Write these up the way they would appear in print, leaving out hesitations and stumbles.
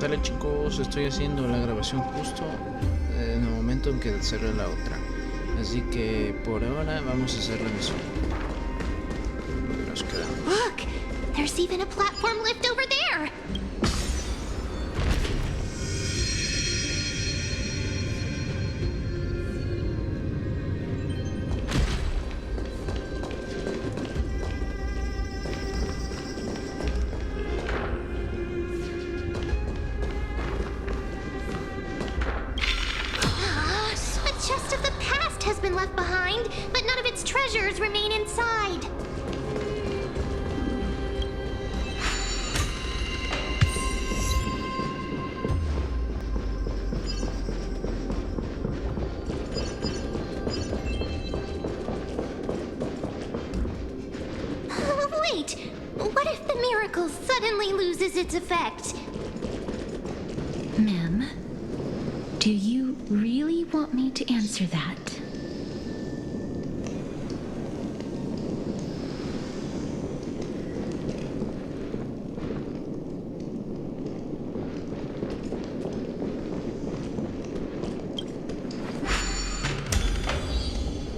Dale chicos, estoy haciendo la grabación justo en el momento en que cerré la otra. Así que por ahora vamos a hacer la misión. Nos quedamos. Look! There's even a platform lift over there! A chest of the past has been left behind, but none of its treasures remain inside. Wait, what if the miracle suddenly loses its effect? Ma'am, do you really want me to answer that?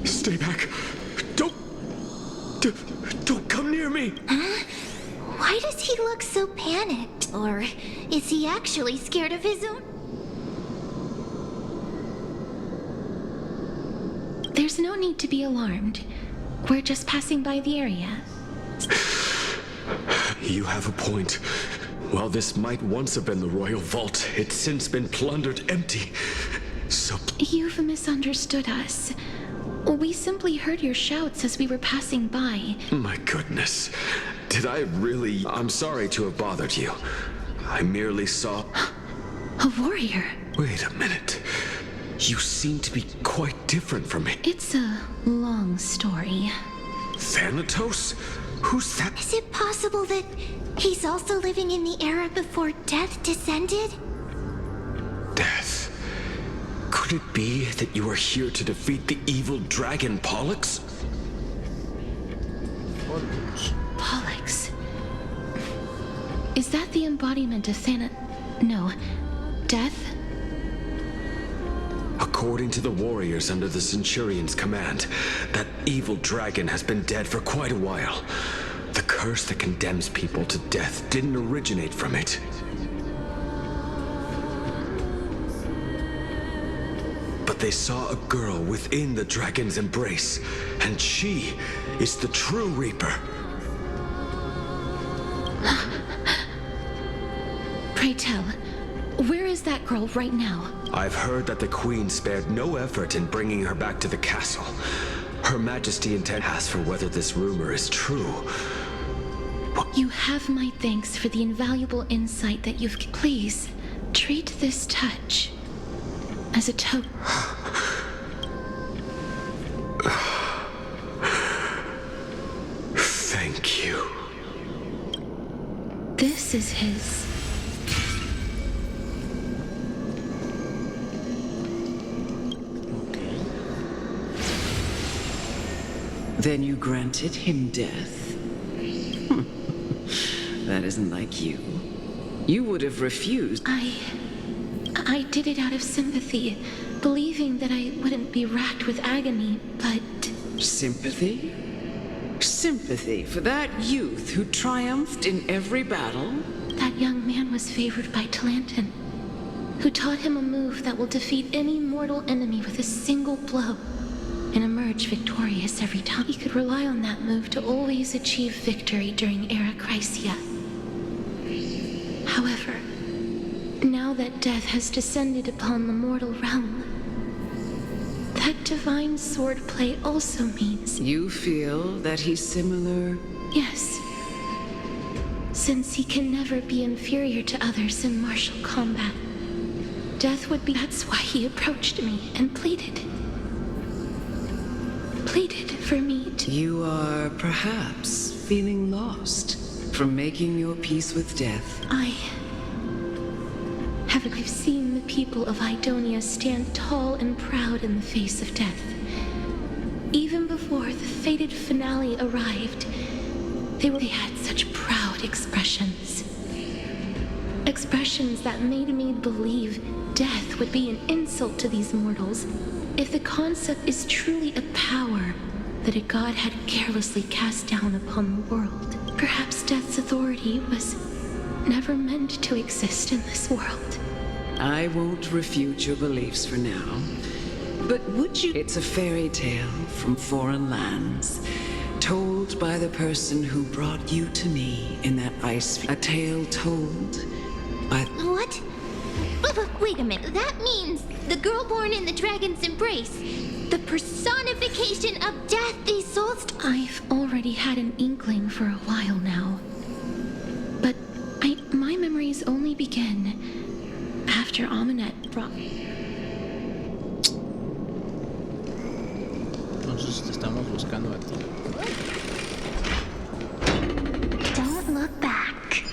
Stay back. Don't come near me. Huh? Why does he look so panicked? Or is he actually scared of his own? There's no need to be alarmed. We're just passing by the area. You have a point. While this might once have been the royal vault, it's since been plundered empty. So... You've misunderstood us. We simply heard your shouts as we were passing by. My goodness. Did I really... I'm sorry to have bothered you. I merely saw... A warrior. Wait a minute. You seem to be quite different from me. It's a long story. Thanatos? Who's that? Is it possible that he's also living in the era before death descended? Death. Could it be that you are here to defeat the evil dragon Pollux? Pollux. Is that the embodiment of No. Death? According to the warriors under the Centurion's command, that evil dragon has been dead for quite a while. The curse that condemns people to death didn't originate from it. But they saw a girl within the dragon's embrace, and she is the true Reaper. Pray tell, where is that girl right now? I've heard that the Queen spared no effort in bringing her back to the castle. Her Majesty intends to ask for whether this rumor is true. You have my thanks for the invaluable insight that you've... Please, treat this touch as a token. Thank you. This is his... Then you granted him death? That isn't like you. You would have refused. I did it out of sympathy, believing that I wouldn't be racked with agony, but... Sympathy? Sympathy for that youth who triumphed in every battle? That young man was favored by Talantin, who taught him a move that will defeat any mortal enemy with a single blow and emerge victorious every time. He could rely on that move to always achieve victory during Era Chrysia. However, now that death has descended upon the mortal realm, that divine swordplay also means... You feel that he's similar? Yes. Since he can never be inferior to others in martial combat, death would be... That's why he approached me and pleaded for me to... You are perhaps feeling lost from making your peace with death. I've seen the people of Idonia stand tall and proud in the face of death. Even before the fated finale arrived, they had such proud expressions. Expressions that made me believe death would be an insult to these mortals. If the concept is truly a power that a god had carelessly cast down upon the world, perhaps death's authority was never meant to exist in this world. I won't refute your beliefs for now. But would you? It's a fairy tale from foreign lands, told by the person who brought you to me in that ice. A tale told by... What? Wait a minute. That means the girl born in the dragon's embrace, the personification of death these souls... I've already had an inkling for a while now. But my memories only begin after Aminette brought... Entonces te estamos buscando a ti. Don't look back.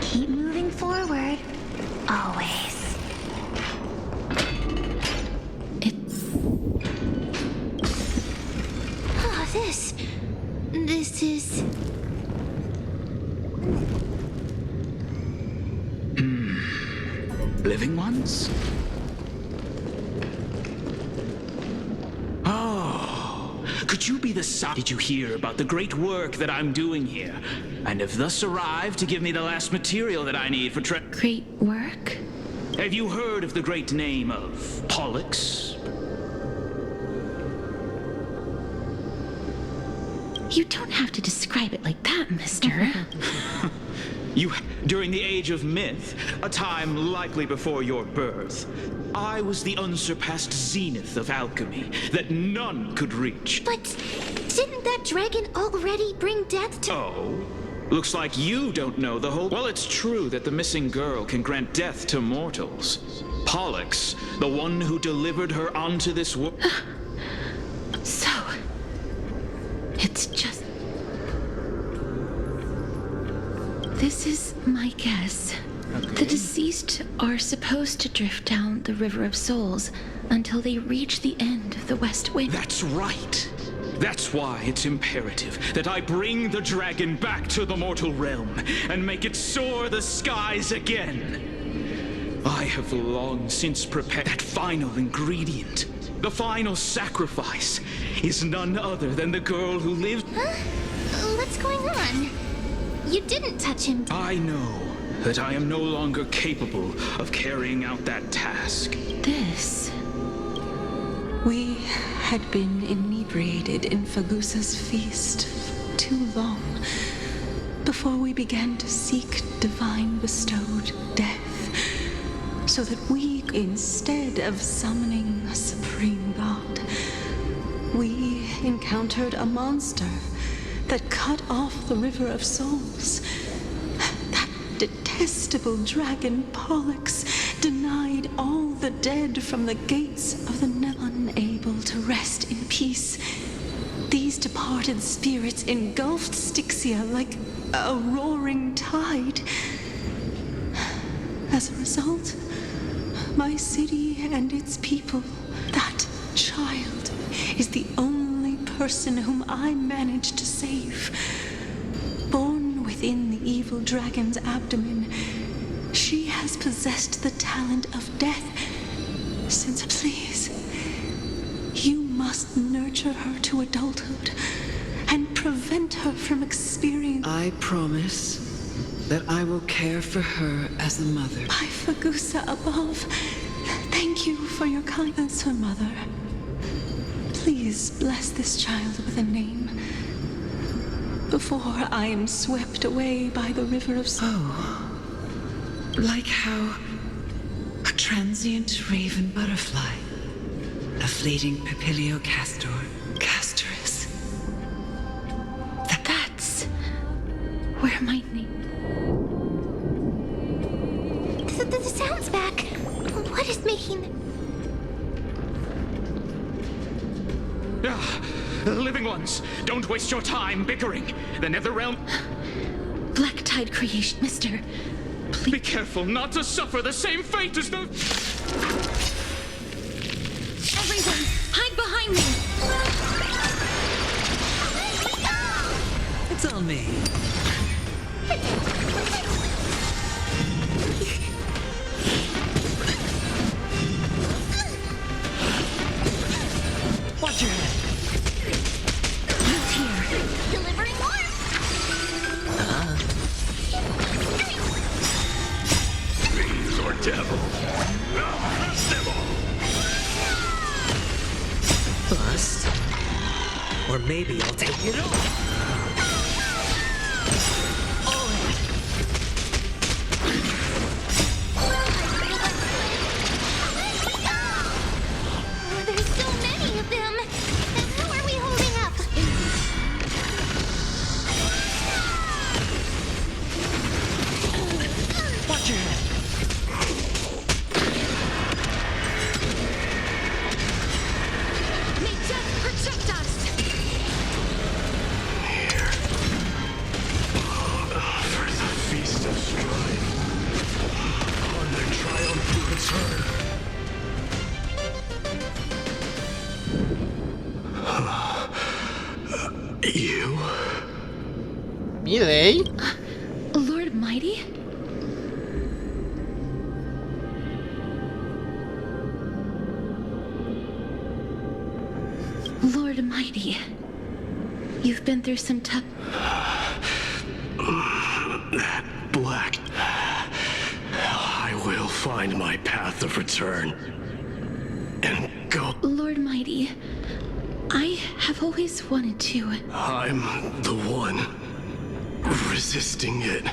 Keep moving forward. Always. Oh, this is... Living ones? Oh, could you be the son? Did you hear about the great work that I'm doing here? And have thus arrived to give me the last material that I need for Great work? Have you heard of the great name of Pollux? You don't have to describe it like that, mister. During the age of myth, a time likely before your birth, I was the unsurpassed zenith of alchemy that none could reach. But didn't that dragon already bring death to... Oh? Looks like you don't know the whole... Well, it's true that the missing girl can grant death to mortals. Pollux, the one who delivered her onto this world... So... it's just... This is my guess. Okay. The deceased are supposed to drift down the River of Souls until they reach the end of the West Wind. That's right. That's why it's imperative that I bring the dragon back to the mortal realm and make it soar the skies again. I have long since prepared that final ingredient. The final sacrifice is none other than the girl who lived... Huh? What's going on? You didn't touch him. I know that I am no longer capable of carrying out that task. This... We had been inebriated in Fagusa's feast for too long before we began to seek divine bestowed death, so that we, instead of summoning a supreme god, we encountered a monster that cut off the River of Souls. That detestable dragon Pollux denied all the dead from the gates of the Nether. Unable to rest in peace, these departed spirits engulfed Styxia like a roaring tide. As a result, my city and its people, that child, is the only person whom I managed to save. Born within the evil dragon's abdomen, she has possessed the talent of death since... Please, you must nurture her to adulthood and prevent her from experiencing... I promise that I will care for her as a mother. By Fagusa above, thank you for your kindness, her mother. Please bless this child with a name before I am swept away by the River of Souls. Oh, like how a transient raven butterfly, a fleeting papilio castor, castoris. That's... where my name... The sound's back. What is making... Living ones, don't waste your time bickering. The Netherrealm... Black Tide creation, mister. Please... Be careful not to suffer the same fate as the... Everyone, hide behind me! It's on me. Watch your head. He's here. Delivering warmth. Fiends or devils. Crush them all. Bust. Or maybe I'll take it all. There's so many of them. How are we holding up? Watch your head. May death protect us! Here. For the feast of strife. On their triumphant return. You? Miley? Lord Mighty? Lord Mighty, you've been through some tough... That black... I will find my path of return. And go... Lord Mighty, I have always wanted to... I'm the one resisting it.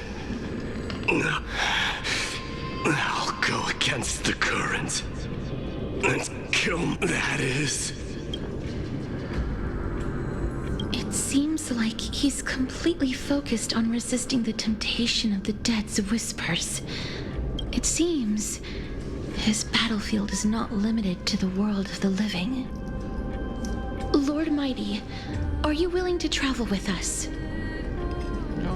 I'll go against the current and kill that is. It seems like he's completely focused on resisting the temptation of the dead's whispers. It seems his battlefield is not limited to the world of the living. Lord Mighty, are you willing to travel with us? No.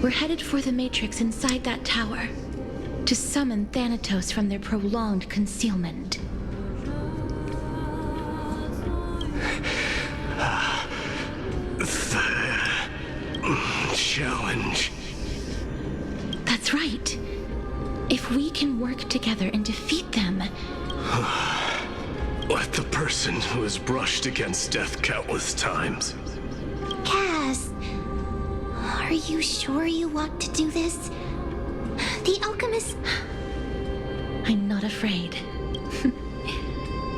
We're headed for the Matrix inside that tower to summon Thanatos from their prolonged concealment. The challenge. That's right. If we can work together and defeat them, Let the person who has brushed against death countless times. Cass, are you sure you want to do this? The alchemist... I'm not afraid.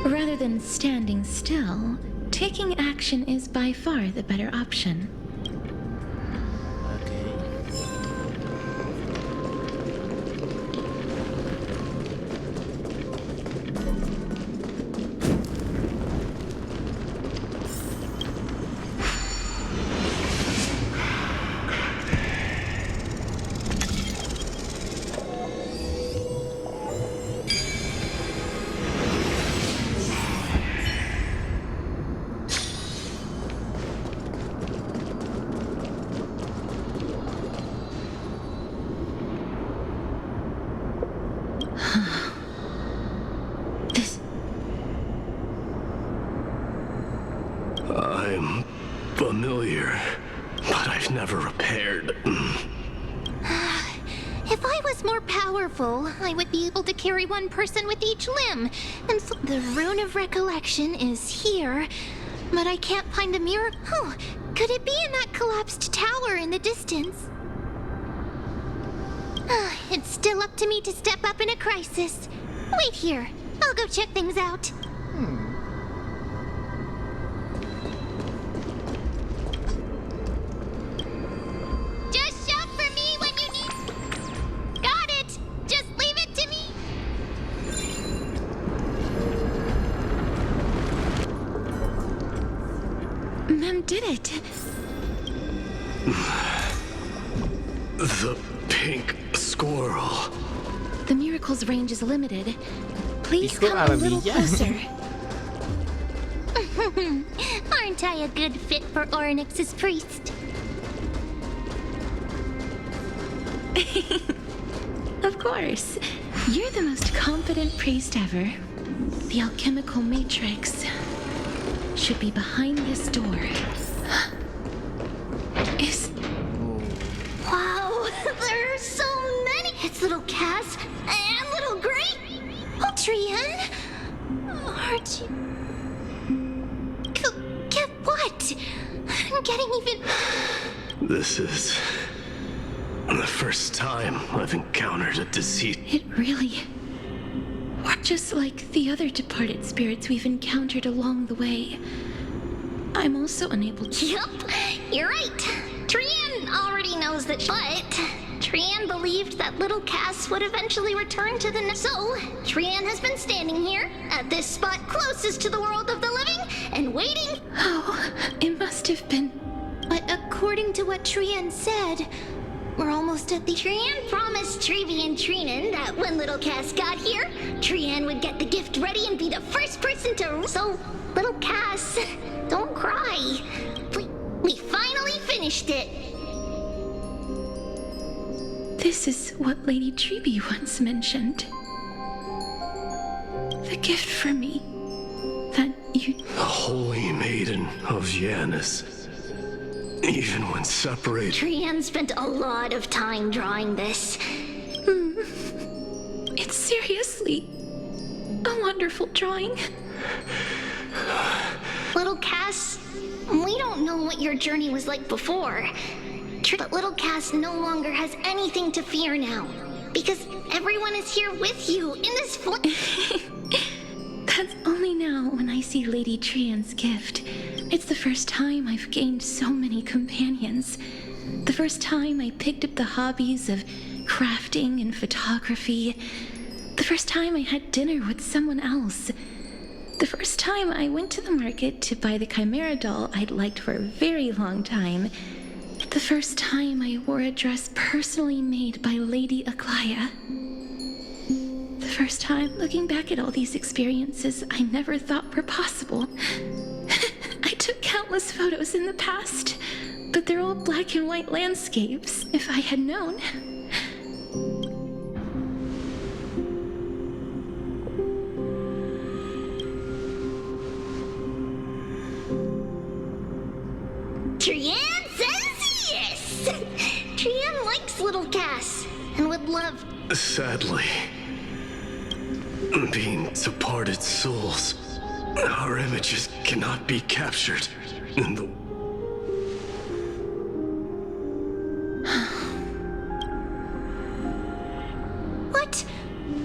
Rather than standing still, taking action is by far the better option. Okay. This... I'm familiar, but I've never repaired. If I was more powerful, I would be able to carry one person with each limb. And so the rune of recollection is here, but I can't find the mirror. Oh, could it be in that collapsed tower in the distance? It's still up to me to step up in a crisis. Wait here. I'll go check things out. Just shout for me when you need... Got it! Just leave it to me! Mem did it! The pink squirrel. The miracle's range is limited. Please Dijo come a little Ardilla. closer. Aren't I a good fit for Orynyx's priest? Of course. You're the most competent priest ever. The alchemical matrix should be behind this door. Is... Wow, there are so many! It's little Cass and little Gray! Oh, Trian! Aren't you... This is the first time I've encountered a deceit. It really... just like the other departed spirits we've encountered along the way. I'm also unable to... Yup, you're right. Trian already knows that, but Trian believed that little Cass would eventually return to the... So, Trian has been standing here, at this spot closest to the world of the living, and waiting... Oh, it must have been... But according to what Trian said, we're almost at the... Trian promised Trevi and Trinan that when little Cass got here, Trian would get the gift ready and be the first person to... So, little Cass, don't cry. We finally finished it. This is what Lady Trevi once mentioned. The gift for me. That you... The Holy Maiden of Janus. Even when separated... Trian spent a lot of time drawing this. It's seriously a wonderful drawing. Little Cass, we don't know what your journey was like before. But little Cass no longer has anything to fear now. Because everyone is here with you in this That's only now when I see Lady Trian's gift. It's the first time I've gained so many companions. The first time I picked up the hobbies of crafting and photography. The first time I had dinner with someone else. The first time I went to the market to buy the Chimera doll I'd liked for a very long time. The first time I wore a dress personally made by Lady Aglaya. The first time, looking back at all these experiences I never thought were possible. I took countless photos in the past, but they're all black and white landscapes, if I had known. Trian says yes! Trian likes little Cass and would love... Sadly, being departed souls, our images cannot be captured in the... What?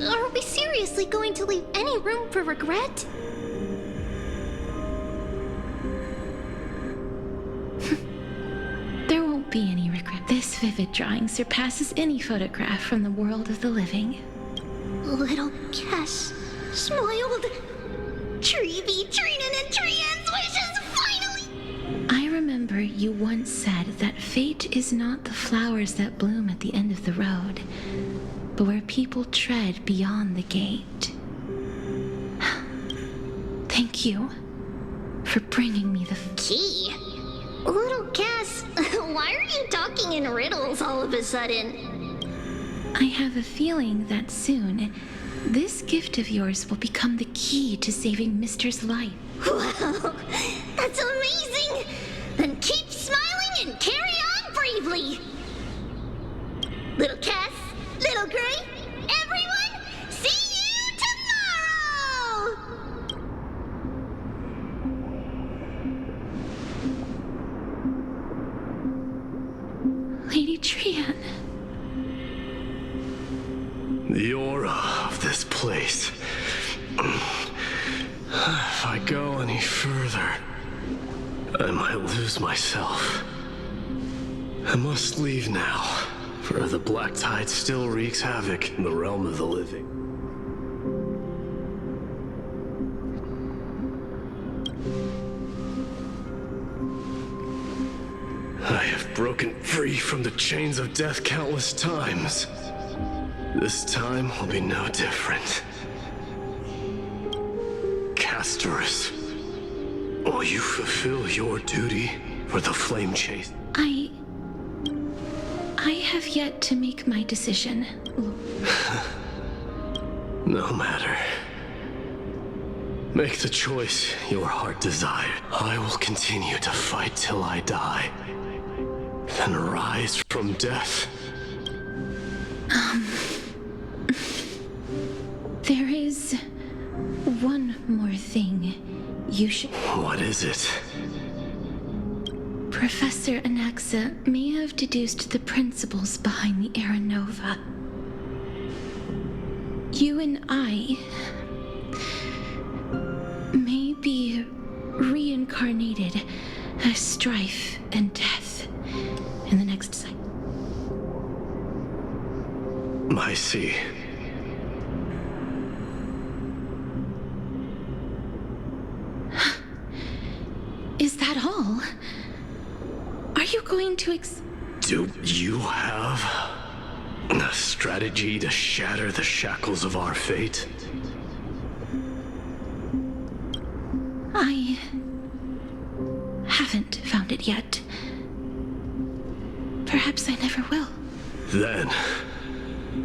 Are we seriously going to leave any room for regret? There won't be any regret. This vivid drawing surpasses any photograph from the world of the living. Little Cass smiled. Trevi, Trinan, and Trian's wishes finally... I remember you once said that fate is not the flowers that bloom at the end of the road, but where people tread beyond the gate. Thank you for bringing me the key. Little Cass, why are you talking in riddles all of a sudden? I have a feeling that soon, this gift of yours will become the key to saving Mister's life. Wow, that's amazing! Then keep smiling and carry on bravely! Little Cass, Little Gray, everyone, see you tomorrow! Lady Trian. The aura of this place. If I go any further, I might lose myself. I must leave now, for the black tide still wreaks havoc in the realm of the living. I have broken free from the chains of death countless times. This time will be no different. Castorus, will you fulfill your duty for the flame chase? I have yet to make my decision. No matter. Make the choice your heart desired. I will continue to fight till I die. Then rise from death. There is one more thing you should... What is it? Professor Anaxa may have deduced the principles behind the Era Nova. You and I may be reincarnated as strife and death in the next cycle. I see. Is that all? Are you going to Do you have a strategy to shatter the shackles of our fate? I haven't found it yet. Perhaps I never will. Then,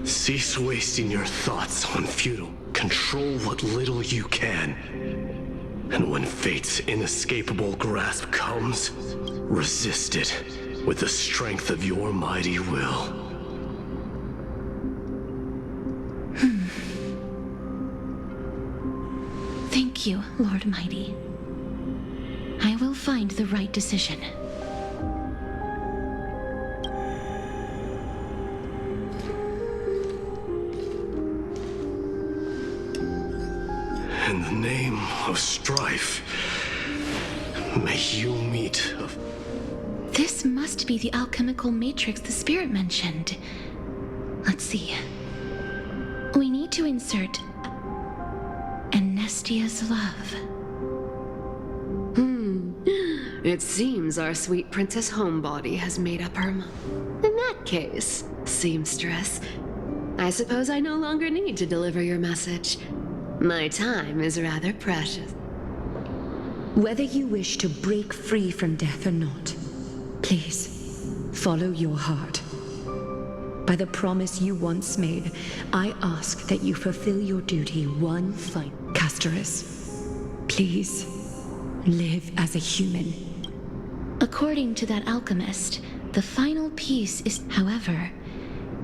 cease wasting your thoughts on futile. Control what little you can. And when fate's inescapable grasp comes, resist it with the strength of your mighty will. Thank you, Lord Mighty. I will find the right decision. In the name of strife, may you meet a... This must be the alchemical matrix the spirit mentioned. Let's see. We need to insert Anestia's love. It seems our sweet Princess Homebody has made up her mind. In that case, seamstress, I suppose I no longer need to deliver your message. My time is rather precious. Whether you wish to break free from death or not, please, follow your heart. By the promise you once made, I ask that you fulfill your duty one final. Castorus, please, live as a human. According to that alchemist, the final piece is, however,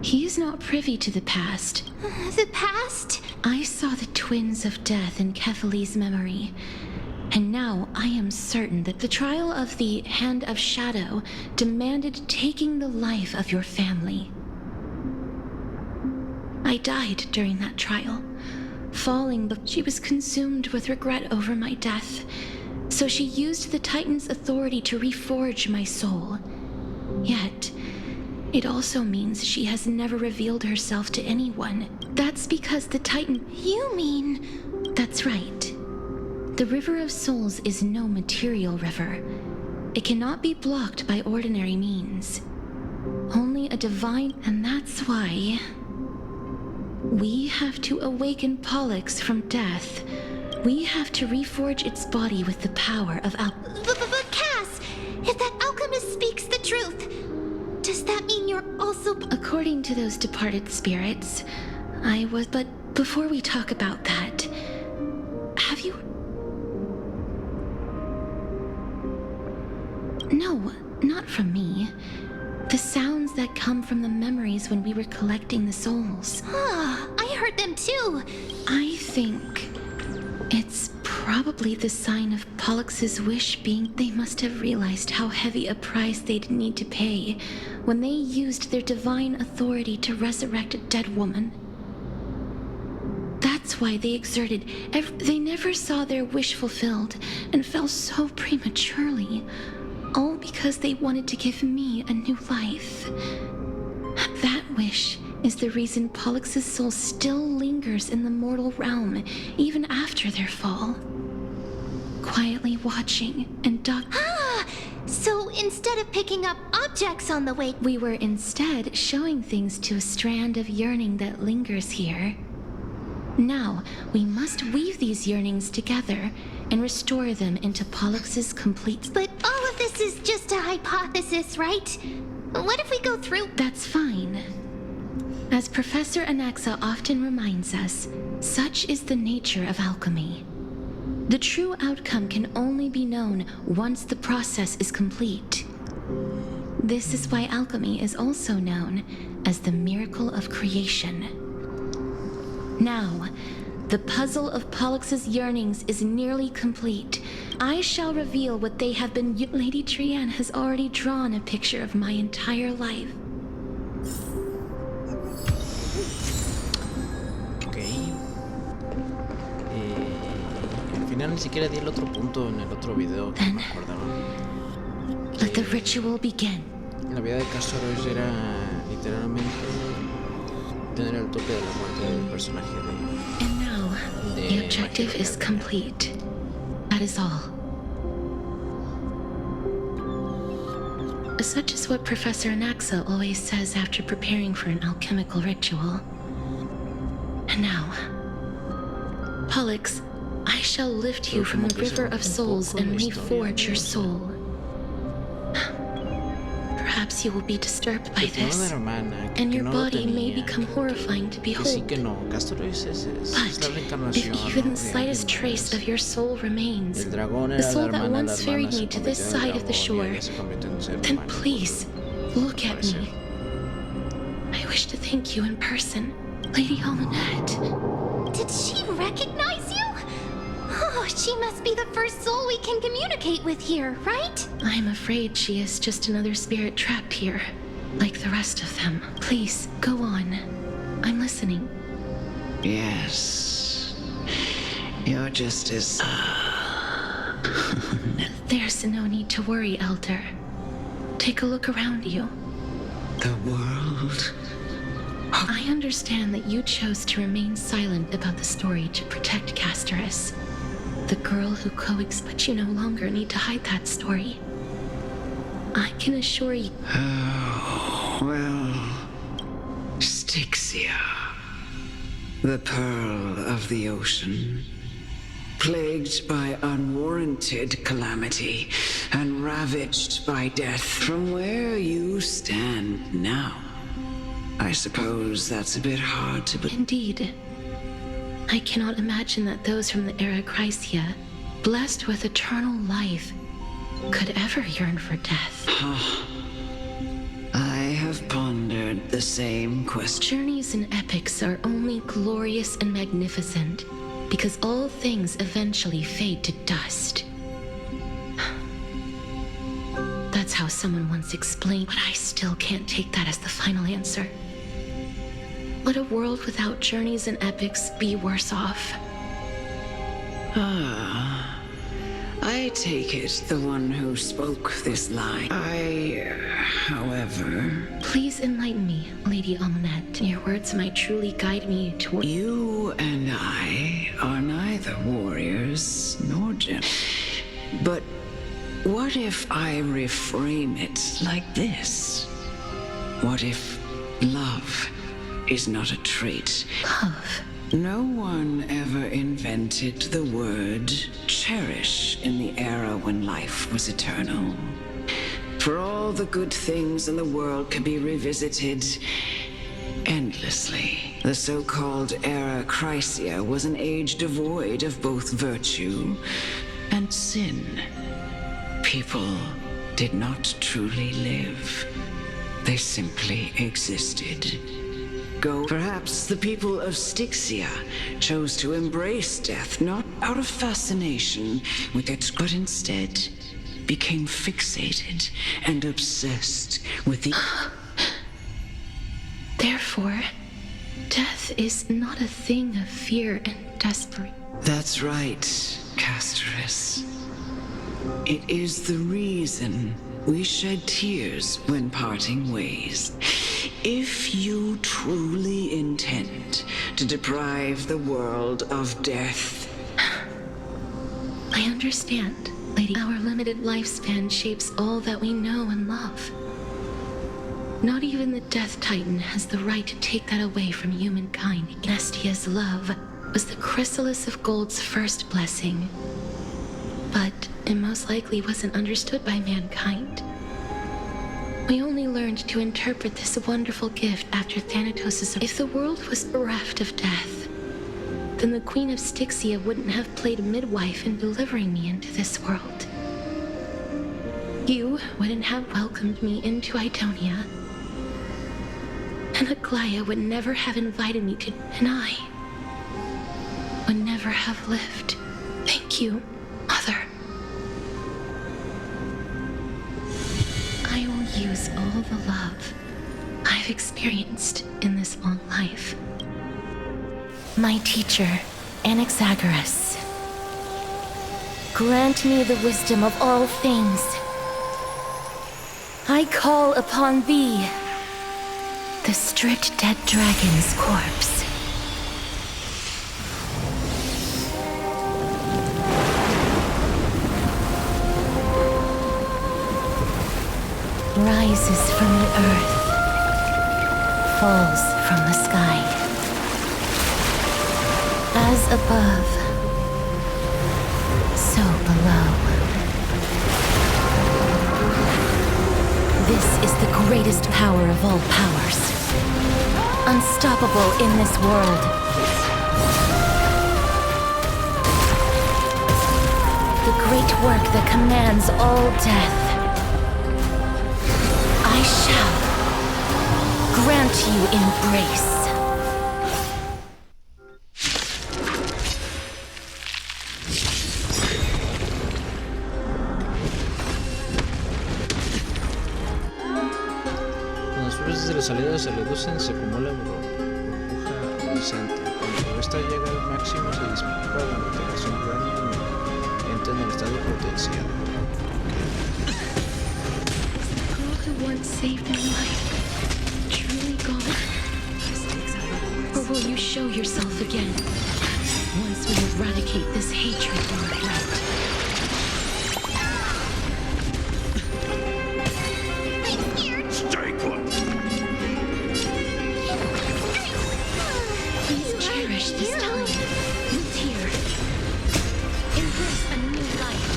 he is not privy to the past. The past? I saw the twins of death in Kethali's memory, and now I am certain that the trial of the Hand of Shadow demanded taking the life of your family. I died during that trial, falling, but she was consumed with regret over my death, so she used the Titan's authority to reforge my soul. Yet, it also means she has never revealed herself to anyone. That's because the Titan... You mean... That's right. The River of Souls is no material river. It cannot be blocked by ordinary means. Only a divine... And that's why... we have to awaken Pollux from death. We have to reforge its body with the power of But Cass, if that alchemist speaks the truth, does that mean you're also... According to those departed spirits, I was... But before we talk about that, have you... No, not from me. The sounds that come from the memories when we were collecting the souls. I heard them too. I think it's probably the sign of Pollux's wish being... They must have realized how heavy a price they'd need to pay when they used their divine authority to resurrect a dead woman. That's why they exerted... They never saw their wish fulfilled and fell so prematurely. All because they wanted to give me a new life. That wish is the reason Pollux's soul still lingers in the mortal realm, even after their fall. Quietly watching and So instead of picking up objects on the way... We were instead showing things to a strand of yearning that lingers here. Now, we must weave these yearnings together and restore them into Pollux's complete... But all of this is just a hypothesis, right? What if we go through... That's fine. As Professor Anaxa often reminds us, such is the nature of alchemy. The true outcome can only be known once the process is complete. This is why alchemy is also known as the miracle of creation. Now, The puzzle of Pollux' yearnings is nearly complete. I shall reveal what they have been. Lady Trianne has already drawn a picture of my entire life. Ok. Al final ni siquiera di el otro punto en el otro video que Then, me acordaba. let the ritual begin. La vida de Castor Royce era literalmente tener el toque de la muerte del personaje de... And now, the objective is complete. That is all. Such is what Professor Anaxa always says after preparing for an alchemical ritual. And now, Pollux, I shall lift you from the river of souls and reforge your soul. Perhaps you will be disturbed by this, and your body may become horrifying to behold. But if even the slightest trace of your soul remains, the soul that once ferried me to this side of the shore, then please, look at me. I wish to thank you in person, Lady Almanette. Did she recognize you? Oh, she must be the first soul we can communicate with here, right? I'm afraid she is just another spirit trapped here, like the rest of them. Please, go on. I'm listening. Yes. You're just as... There's no need to worry, Elder. Take a look around you. The world... I understand that you chose to remain silent about the story to protect Castorus. The girl who but you no longer need to hide that story. I can assure you... Oh, well... Styxia. The pearl of the ocean. Plagued by unwarranted calamity and ravaged by death. From where you stand now, I suppose that's a bit hard to believe. Indeed. I cannot imagine that those from the era Chrysia, blessed with eternal life, could ever yearn for death. I have pondered the same question. Journeys and epics are only glorious and magnificent because all things eventually fade to dust. That's how someone once explained, but I still can't take that as the final answer. Would a world without journeys and epics be worse off? I take it the one who spoke this line. However... Please enlighten me, Lady Almanette. Your words might truly guide me toward... You and I are neither warriors nor generals. But what if I reframe it like this? What if love is not a trait? Love? No one ever invented the word cherish in the era when life was eternal. For all the good things in the world can be revisited endlessly. The so-called era Chrysia was an age devoid of both virtue and sin. People did not truly live. They simply existed. Perhaps the people of Styxia chose to embrace death not out of fascination with it, but instead became fixated and obsessed with the... Therefore, death is not a thing of fear and desperation. That's right, Castorus. It is the reason we shed tears when parting ways. If you truly intend to deprive the world of death... I understand, Lady. Our limited lifespan shapes all that we know and love. Not even the Death Titan has the right to take that away from humankind. Nestia's love was the chrysalis of gold's first blessing. But it most likely wasn't understood by mankind. We only learned to interpret this wonderful gift after Thanatos' If the world was bereft of death, then the Queen of Styxia wouldn't have played midwife in delivering me into this world. You wouldn't have welcomed me into Idonia, and Aglaia would never have invited me to... And have lived. Thank you, Mother. I will use all the love I've experienced in this long life. My teacher, Anaxagoras, grant me the wisdom of all things. I call upon thee, the stripped dead dragon's corpse. Rises from the earth, falls from the sky. As above, so below. This is the greatest power of all powers. Unstoppable in this world. The great work that commands all death. I shall grant you embrace. Cuando las fuerzas de la salida se reducen, se acumula burbuja agonizante. Cuando esta llega al máximo, se disipa la alteración de daño y entra en el estado potencial. Who once saved my life, truly gone? Or will you show yourself again, once we eradicate this hatred from our blood? Stay put. Please cherish this time, with here. Embrace a new life.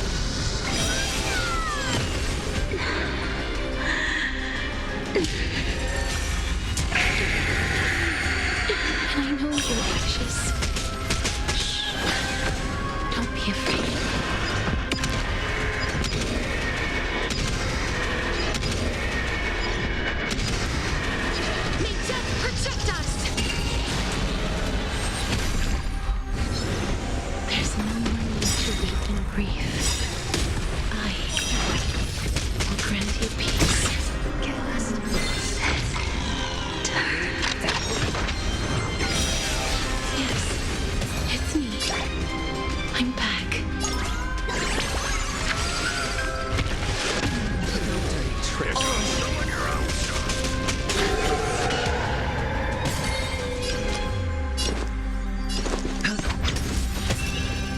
And I know you're anxious. Shh. Don't be afraid. May death protect us! There's no more need to weep in grief. I will grant you peace. Get lost. Yes, it's me. I'm back.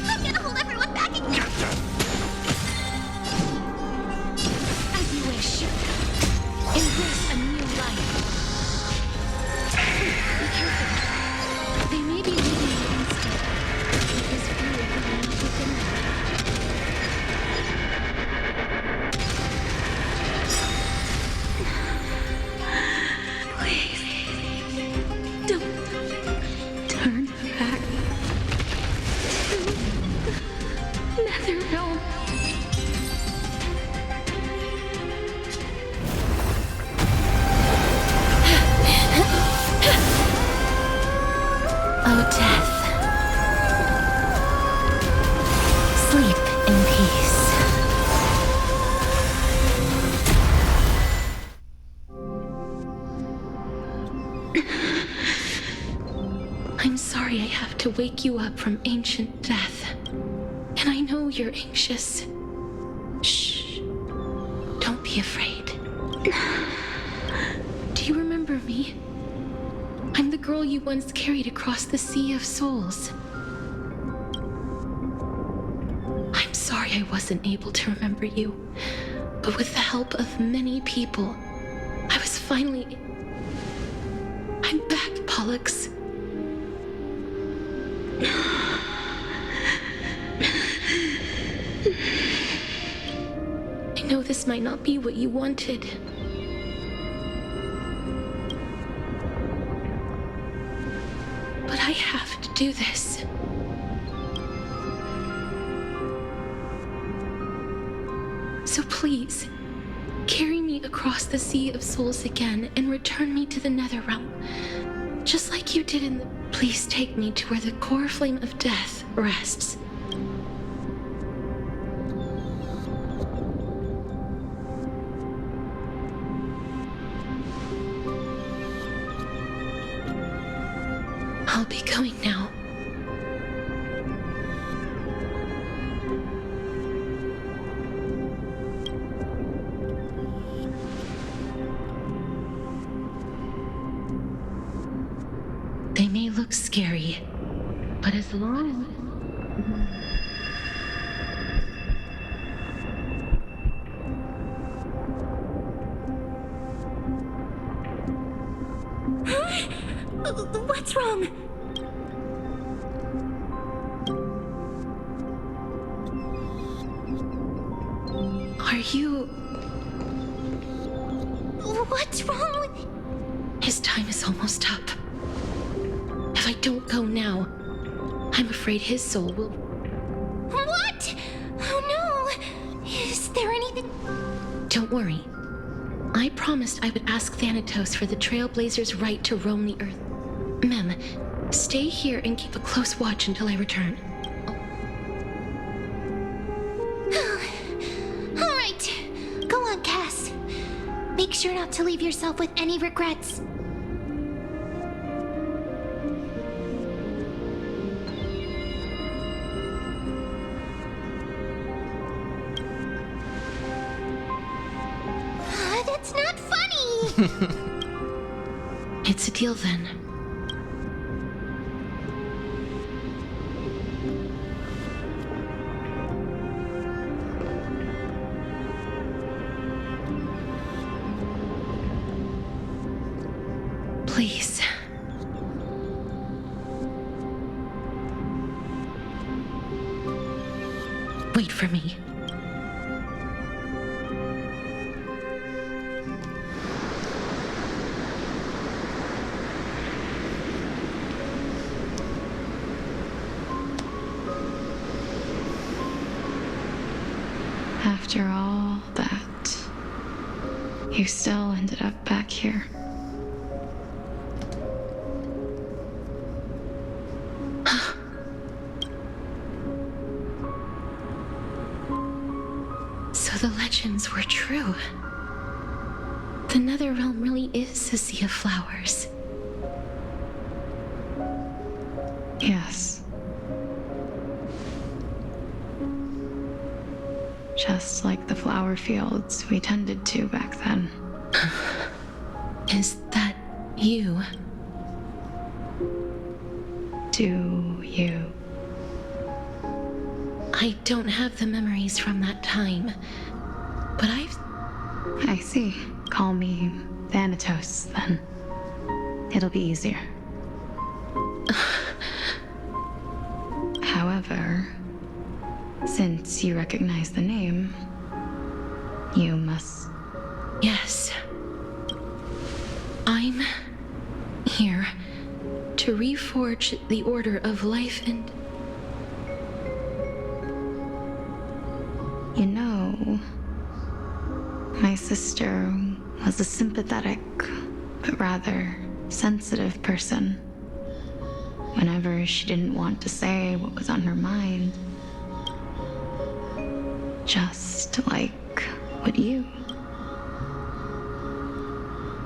I'm gonna hold everyone back again. As you wish. Embrace a new life. Be careful. They may be leading you instead, because fear will not within them. Please, don't turn back. Netherrealm. Oh, death. Sleep in peace. I'm sorry I have to wake you up from ancient death. And I know you're anxious. Shh. Don't be afraid. Do you remember me? I'm the girl you once carried across the Sea of Souls. I'm sorry I wasn't able to remember you, but with the help of many people, I was finally... I'm back, Pollux. I know this might not be what you wanted. But I have to do this. So please, carry me across the Sea of Souls again and return me to the Netherrealm, just like you did in the Please take me to where the core flame of death rests. I'll be going now. They may look scary, but as long What's wrong? Are you... What's wrong with... His time is almost up. If I don't go now, I'm afraid his soul will... What? Oh no! Is there anything... Don't worry. I promised I would ask Thanatos for the Trailblazers' right to roam the Earth. Mem, stay here and keep a close watch until I return. All right. Go on, Cass. Make sure not to leave yourself with any regrets. That's not funny! It's a deal then. Please. Wait for me. After all that, you still ended up back here. So the legends were true. The Netherrealm really is a sea of flowers. Yes. Just like the flower fields we tended to back then. Is that you? Do you? I don't have the memories from that time, but I see. Call me Thanatos, then. It'll be easier. However, since you recognize the name, you must... Yes. I'm here to reforge the order of life and... You know, my sister was a sympathetic, but rather sensitive person. Whenever she didn't want to say what was on her mind, just like what you.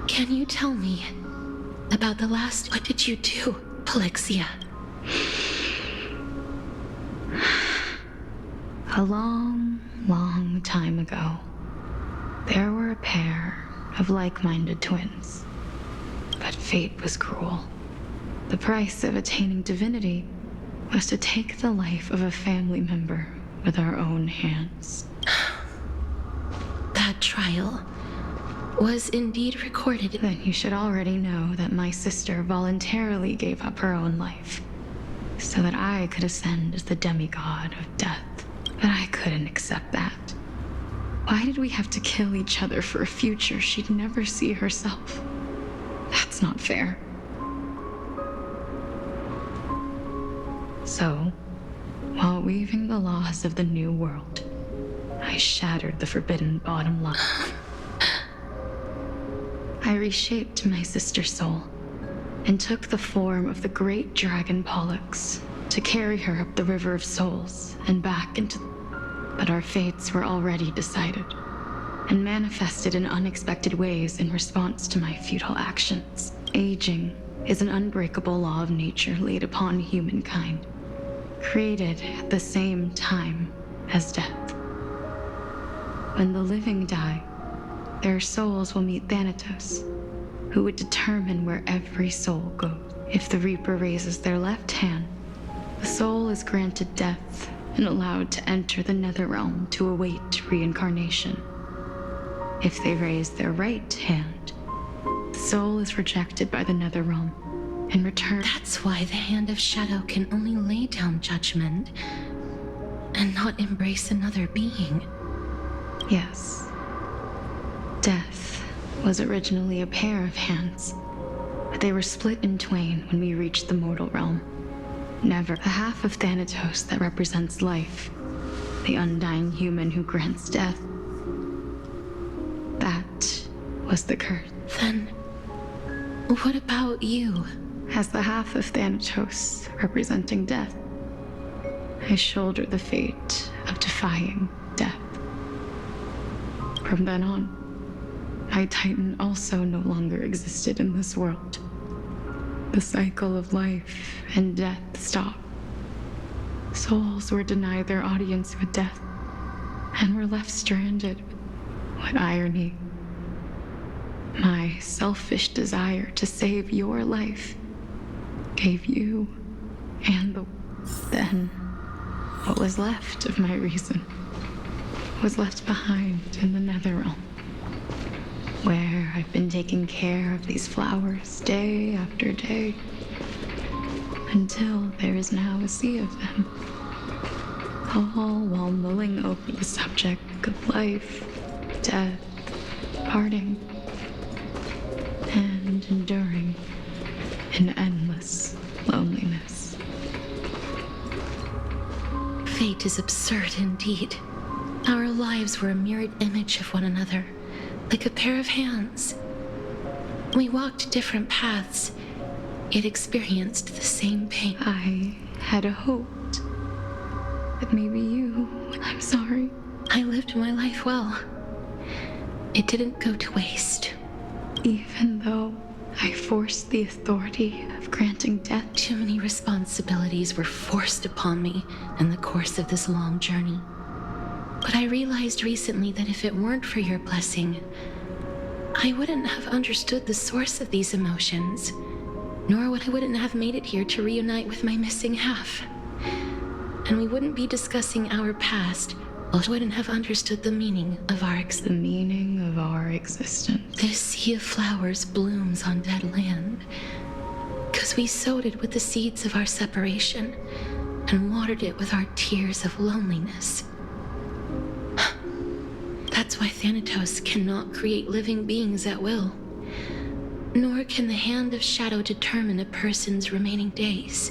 Can you tell me about the last... What did you do, Polixia? A long, long time ago, there were a pair of like-minded twins. But fate was cruel. The price of attaining divinity was to take the life of a family member with our own hands. That trial was indeed recorded. Then you should already know that my sister voluntarily gave up her own life so that I could ascend as the demigod of death. But I couldn't accept that. Why did we have to kill each other for a future she'd never see herself? That's not fair. So, while weaving the laws of the new world, I shattered the forbidden bottom line. I reshaped my sister's soul and took the form of the great dragon Pollux to carry her up the River of Souls and back into... But our fates were already decided, and manifested in unexpected ways in response to my futile actions. Aging is an unbreakable law of nature laid upon humankind, created at the same time as death. When the living die, their souls will meet Thanatos, who would determine where every soul goes. If the Reaper raises their left hand, the soul is granted death and allowed to enter the Netherrealm to await reincarnation. If they raise their right hand, the soul is rejected by the Netherrealm and returned. That's why the Hand of Shadow can only lay down judgment and not embrace another being. Yes. Death was originally a pair of hands, but they were split in twain when we reached the mortal realm. Never the half of Thanatos that represents life, the undying human who grants death. That was the curse. Then, what about you? As the half of Thanatos representing death, I shoulder the fate of defying death. From then on, my Titan also no longer existed in this world. The cycle of life and death stopped. Souls were denied their audience with death and were left stranded. What irony. My selfish desire to save your life gave you and then what was left of my reason was left behind in the Netherrealm, where I've been taking care of these flowers day after day, until there is now a sea of them, all while mulling over the subject of life, death, parting, and enduring in endless loneliness. Fate is absurd indeed. Our lives were a mirrored image of one another, like a pair of hands. We walked different paths, yet experienced the same pain. I had hoped that maybe you... I'm sorry. I lived my life well. It didn't go to waste. Even though I forced the authority of granting death. Too many responsibilities were forced upon me in the course of this long journey. But I realized recently that if it weren't for your blessing, I wouldn't have understood the source of these emotions, nor would I wouldn't have made it here to reunite with my missing half. And we wouldn't be discussing our past, or I wouldn't have understood the meaning of our The meaning of our existence. This sea of flowers blooms on dead land, because we sowed it with the seeds of our separation, and watered it with our tears of loneliness. That's why Thanatos cannot create living beings at will. Nor can the Hand of Shadow determine a person's remaining days.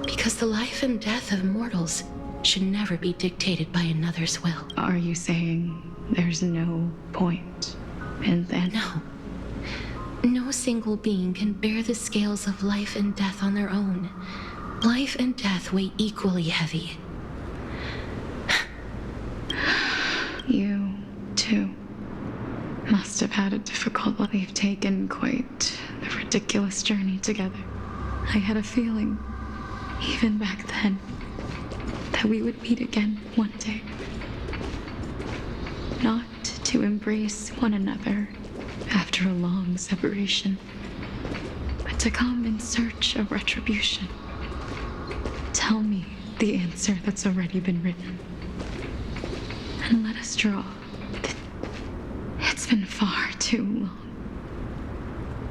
Because the life and death of mortals should never be dictated by another's will. Are you saying there's no point in that? No. No single being can bear the scales of life and death on their own. Life and death weigh equally heavy. You, too, must have had a difficult life. We've taken quite a ridiculous journey together. I had a feeling, even back then, that we would meet again one day. Not to embrace one another after a long separation, but to come in search of retribution. Tell me the answer that's already been written, and let us draw. It's been far too long.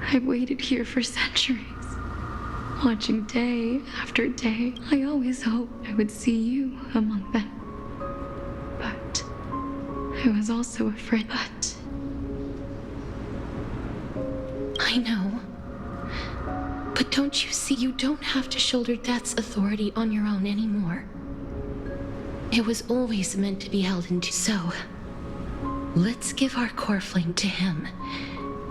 I've waited here for centuries, watching day after day. I always hoped I would see you among them. But I was also afraid. But I know. But don't you see, you don't have to shoulder death's authority on your own anymore. It was always meant to be held into. So, let's give our core flame to him,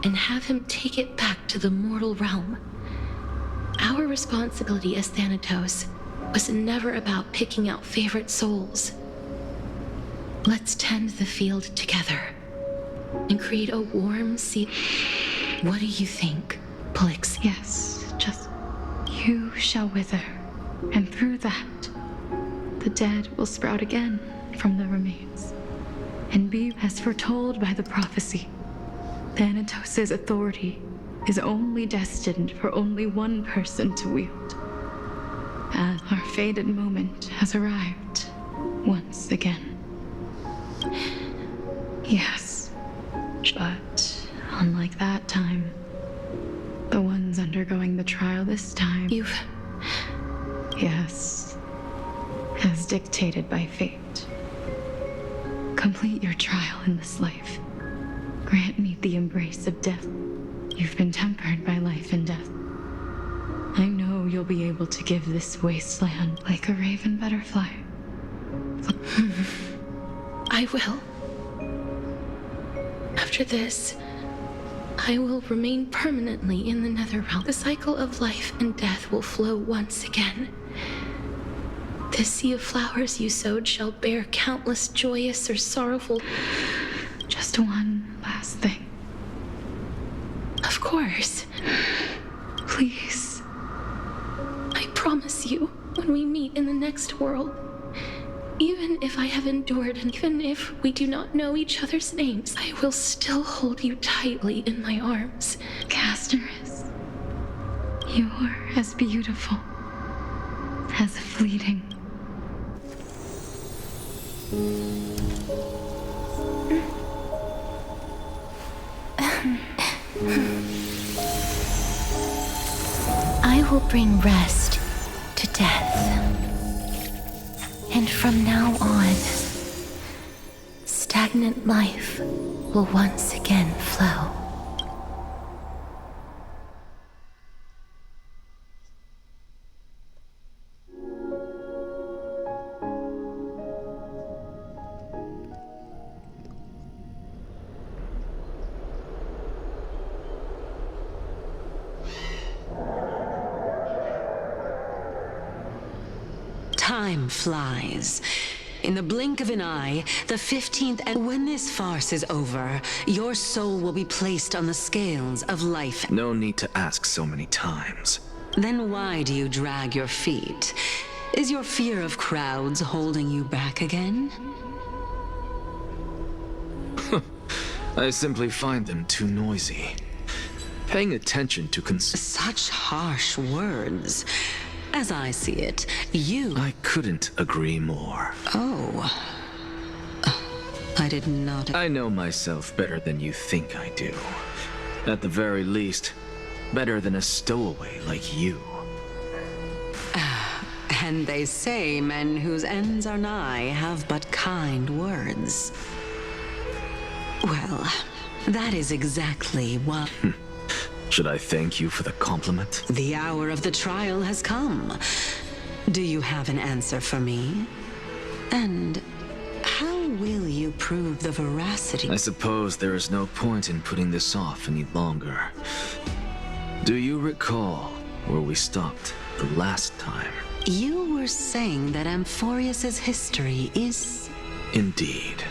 and have him take it back to the mortal realm. Our responsibility as Thanatos was never about picking out favorite souls. Let's tend the field together and create a warm seat. What do you think, Pollux? Yes, just you shall wither, and through that, the dead will sprout again from the remains, and be as foretold by the prophecy. Thanatos' authority is only destined for only one person to wield. And our fated moment has arrived once again. Yes, but unlike that time, the ones undergoing the trial this time, Yes, as dictated by fate. Complete your trial in this life. Grant me the embrace of death. You've been tempered by life and death. I know you'll be able to give this wasteland like a raven butterfly. I will. After this, I will remain permanently in the Netherrealm. The cycle of life and death will flow once again. The sea of flowers you sowed shall bear countless joyous or sorrowful. Just one last thing. Of course. Please. I promise you, when we meet in the next world, even if I have endured and even if we do not know each other's names, I will still hold you tightly in my arms. Casterus, you're as beautiful, as fleeting. I will bring rest to death. And from now on, stagnant life will once again flow. Time flies. In the blink of an eye, the 15th, and when this farce is over, your soul will be placed on the scales of life. No need to ask so many times. Then why do you drag your feet? Is your fear of crowds holding you back again? I simply find them too noisy. Paying attention to such harsh words. As I see it, I couldn't agree more. Oh. I did not... I know myself better than you think I do. At the very least, better than a stowaway like you. And they say men whose ends are nigh have but kind words. Well, that is exactly what... Should I thank you for the compliment? The hour of the trial has come. Do you have an answer for me? And how will you prove the veracity? I suppose there is no point in putting this off any longer. Do you recall where we stopped the last time? You were saying that Amphorius's history is... Indeed.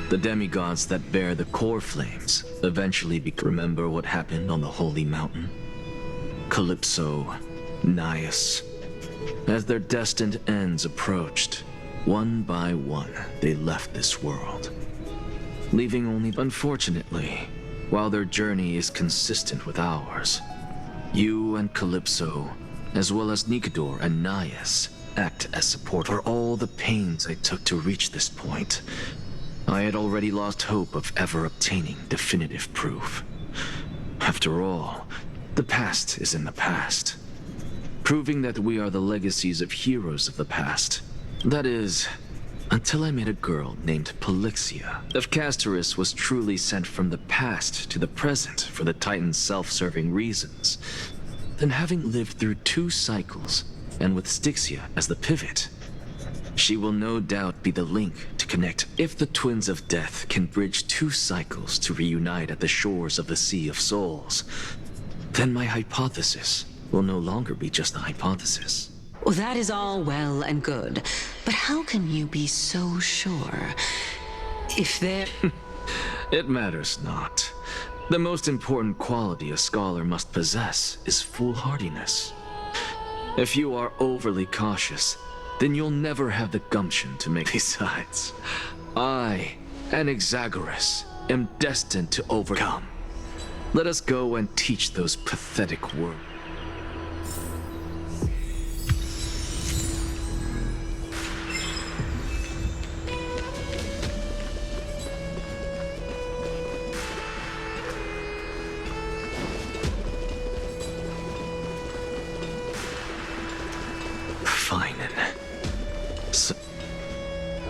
The demigods that bear the core flames eventually remember what happened on the Holy Mountain? Calypso, Naias. As their destined ends approached, one by one, they left this world. Leaving only, unfortunately, while their journey is consistent with ours, you and Calypso, as well as Nicodor and Naias, act as support for all the pains I took to reach this point. I had already lost hope of ever obtaining definitive proof. After all, the past is in the past. Proving that we are the legacies of heroes of the past. That is, until I met a girl named Pollixia. If Casterus was truly sent from the past to the present for the Titan's self-serving reasons, then having lived through 2 cycles, and with Styxia as the pivot, She will no doubt be the link to connect. If the Twins of Death can bridge 2 cycles to reunite at the shores of the Sea of Souls, then my hypothesis will no longer be just a hypothesis. Well, that is all well and good, but how can you be so sure? If there... It matters not. The most important quality a scholar must possess is foolhardiness. If you are overly cautious, then you'll never have the gumption to make. Besides, I, Anaxagoras, am destined to overcome. Let us go and teach those pathetic words.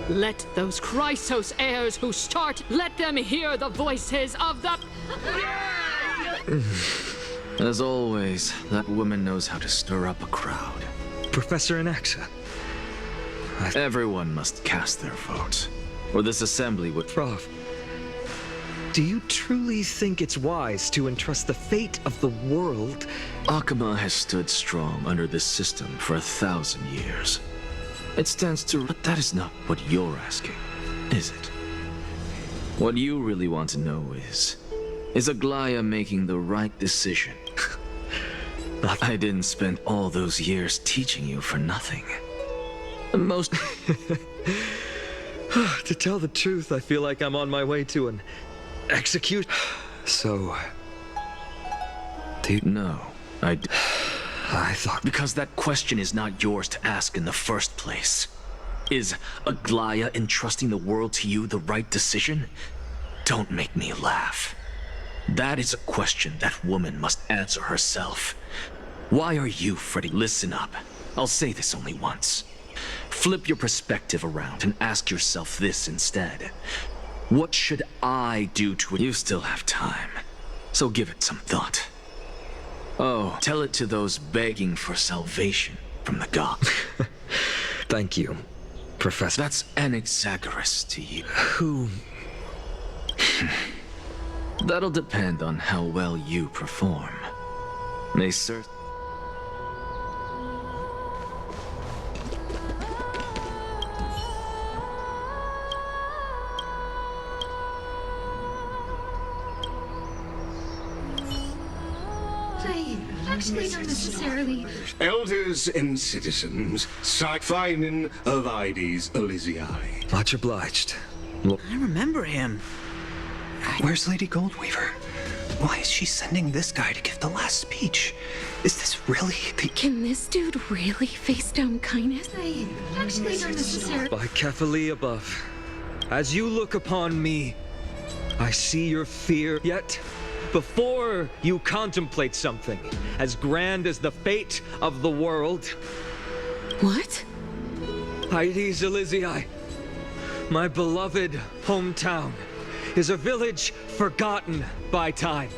Let those Chrysos heirs who start, let them hear the voices of the... As always, that woman knows how to stir up a crowd. Professor Anaxa. Everyone must cast their vote, or this assembly would... Prof, do you truly think it's wise to entrust the fate of the world? Akama has stood strong under this system for 1,000 years. It stands to... But that is not what you're asking, is it? What you really want to know is Aglaya making the right decision? I didn't spend all those years teaching you for nothing. Most... To tell the truth, I feel like I'm on my way to an execute. So... No, I thought... Because that question is not yours to ask in the first place. Is Aglaya entrusting the world to you the right decision? Don't make me laugh. That is a question that woman must answer herself. Why are you, Freddy? Listen up. I'll say this only once. Flip your perspective around and ask yourself this instead. What should I do to it? You still have time, so give it some thought. Oh, tell it to those begging for salvation from the gods. Thank you, Professor. That's Anaxagoras to you. Who? That'll depend on how well you perform. May sir... Actually, not necessarily. Elders and citizens, Signin of Ides Elysiae. Much obliged. I remember him. Where's Lady Goldweaver? Why is she sending this guy to give the last speech? Is this really the... Can this dude really face down kindness? Actually, not necessarily. By Kephali above, as you look upon me, I see your fear. Yet, before you contemplate something as grand as the fate of the world... What? Ides Elysiae, my beloved hometown, is a village forgotten by time.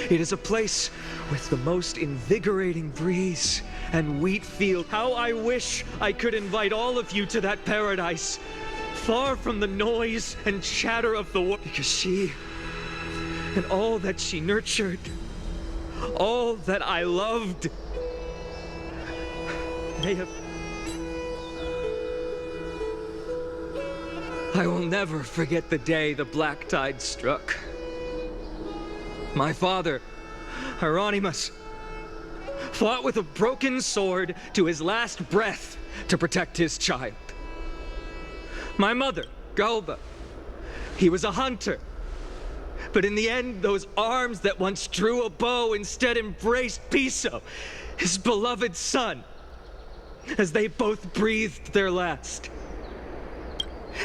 It is a place with the most invigorating breeze and wheat field. How I wish I could invite all of you to that paradise, far from the noise and chatter of the world, because she and all that she nurtured, all that I loved, may have... I will never forget the day the black tide struck. My father, Hieronymus, fought with a broken sword to his last breath to protect his child. My mother, Galba, he was a hunter. But in the end, those arms that once drew a bow instead embraced Piso, his beloved son, as they both breathed their last.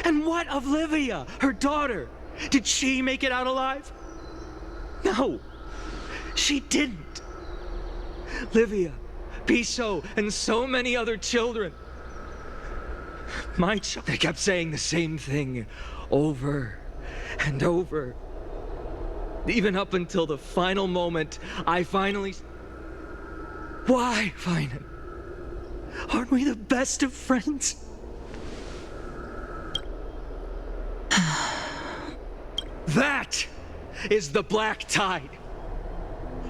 And what of Livia, her daughter? Did she make it out alive? No, she didn't. Livia, Piso, and so many other children. My child, they kept saying the same thing over and over. Even up until the final moment, I finally... Why, Finan? Aren't we the best of friends? That is the Black Tide.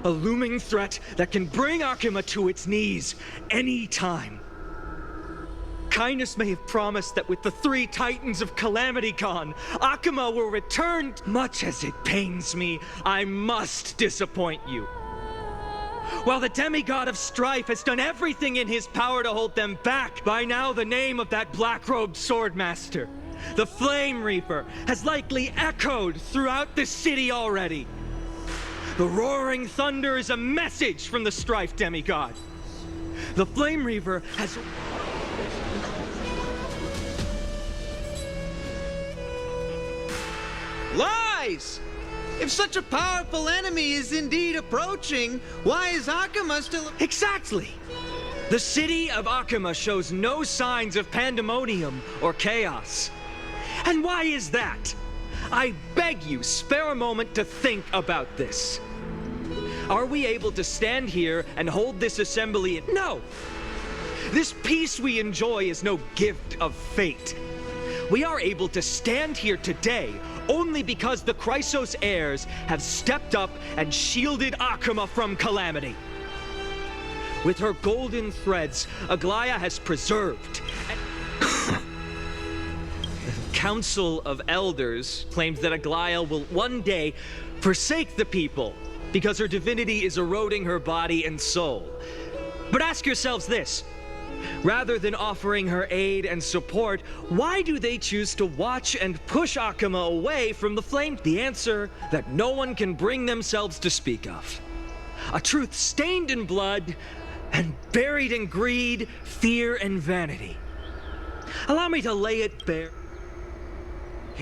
A looming threat that can bring Akuma to its knees any time. Kindness may have promised that with the 3 Titans of Calamity gone, Akuma will return. Much as it pains me, I must disappoint you. While the demigod of strife has done everything in his power to hold them back, by now the name of that black-robed swordmaster, the Flame Reaper, has likely echoed throughout the city already. The roaring thunder is a message from the strife demigod. The Flame Reaper has... Lies! If such a powerful enemy is indeed approaching, why is Akuma still... Exactly! The city of Akuma shows no signs of pandemonium or chaos. And why is that? I beg you, spare a moment to think about this. Are we able to stand here and hold this assembly? No! This peace we enjoy is no gift of fate. We are able to stand here today only because the Chrysos heirs have stepped up and shielded Akuma from calamity. With her golden threads, Aglaya has preserved. The Council of Elders claims that Aglaya will one day forsake the people because her divinity is eroding her body and soul. But ask yourselves this. Rather than offering her aid and support, why do they choose to watch and push Akuma away from the flame? The answer that no one can bring themselves to speak of. A truth stained in blood and buried in greed, fear, and vanity. Allow me to lay it bare.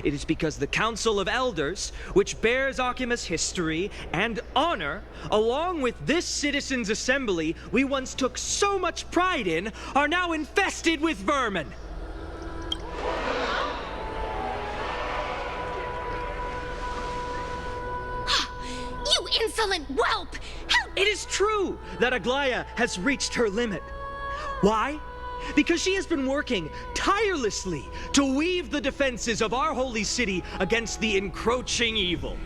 It is because the Council of Elders, which bears Akuma's history and honor, along with this citizens' assembly we once took so much pride in, are now infested with vermin. You insolent whelp! How— It is true that Aglaya has reached her limit. Why? Because she has been working tirelessly to weave the defenses of our holy city against the encroaching evil.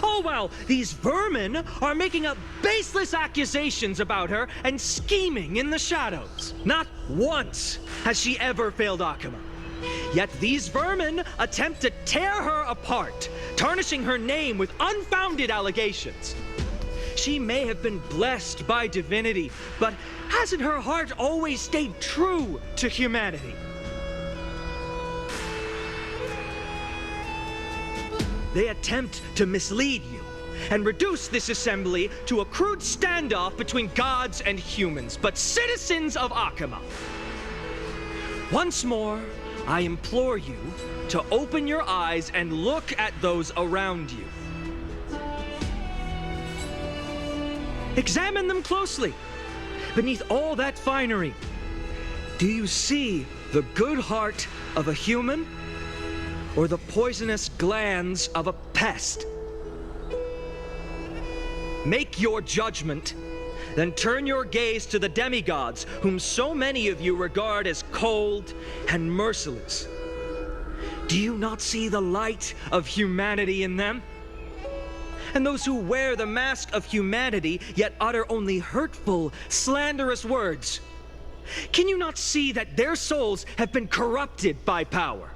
All while these vermin are making up baseless accusations about her and scheming in the shadows. Not once has she ever failed Akuma. Yet these vermin attempt to tear her apart, tarnishing her name with unfounded allegations. She may have been blessed by divinity, but hasn't her heart always stayed true to humanity? They attempt to mislead you and reduce this assembly to a crude standoff between gods and humans, but citizens of Akuma. Once more, I implore you to open your eyes and look at those around you. Examine them closely. Beneath all that finery, do you see the good heart of a human or the poisonous glands of a pest? Make your judgment, then turn your gaze to the demigods whom so many of you regard as cold and merciless. Do you not see the light of humanity in them? And those who wear the mask of humanity yet utter only hurtful, slanderous words. Can you not see that their souls have been corrupted by power?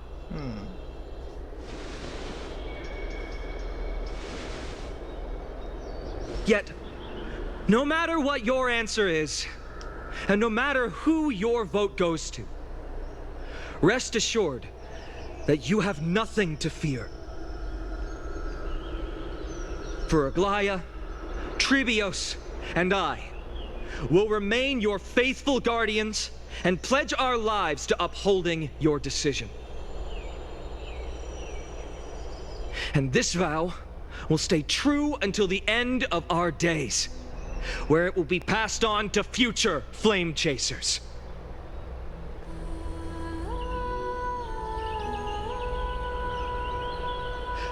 Yet, no matter what your answer is, and no matter who your vote goes to, rest assured that you have nothing to fear. For Aglaya, Tribios, and I will remain your faithful guardians and pledge our lives to upholding your decision. And this vow will stay true until the end of our days, where it will be passed on to future flame chasers.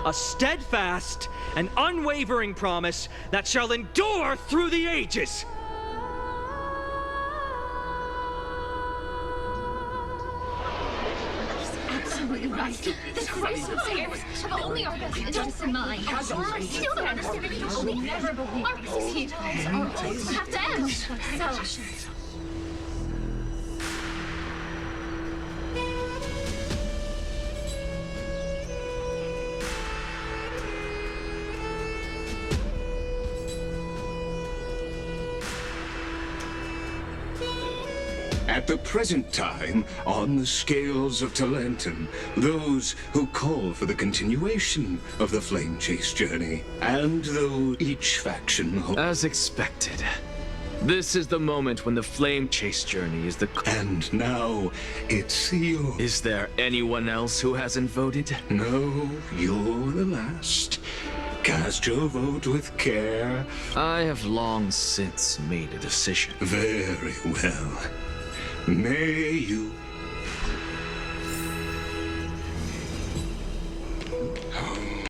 A steadfast and unwavering promise that shall endure through the ages. right. The Chrysos heirs have only our best interests in mind. I still don't understand it. You will never believe our petals are always have to end. So, at the present time, on the scales of Talenton, those who call for the continuation of the Flame Chase journey, and though each faction... As expected. This is the moment when the Flame Chase journey is the... And now, it's you. Is there anyone else who hasn't voted? No, you're the last. Cast your vote with care. I have long since made a decision. Very well. May you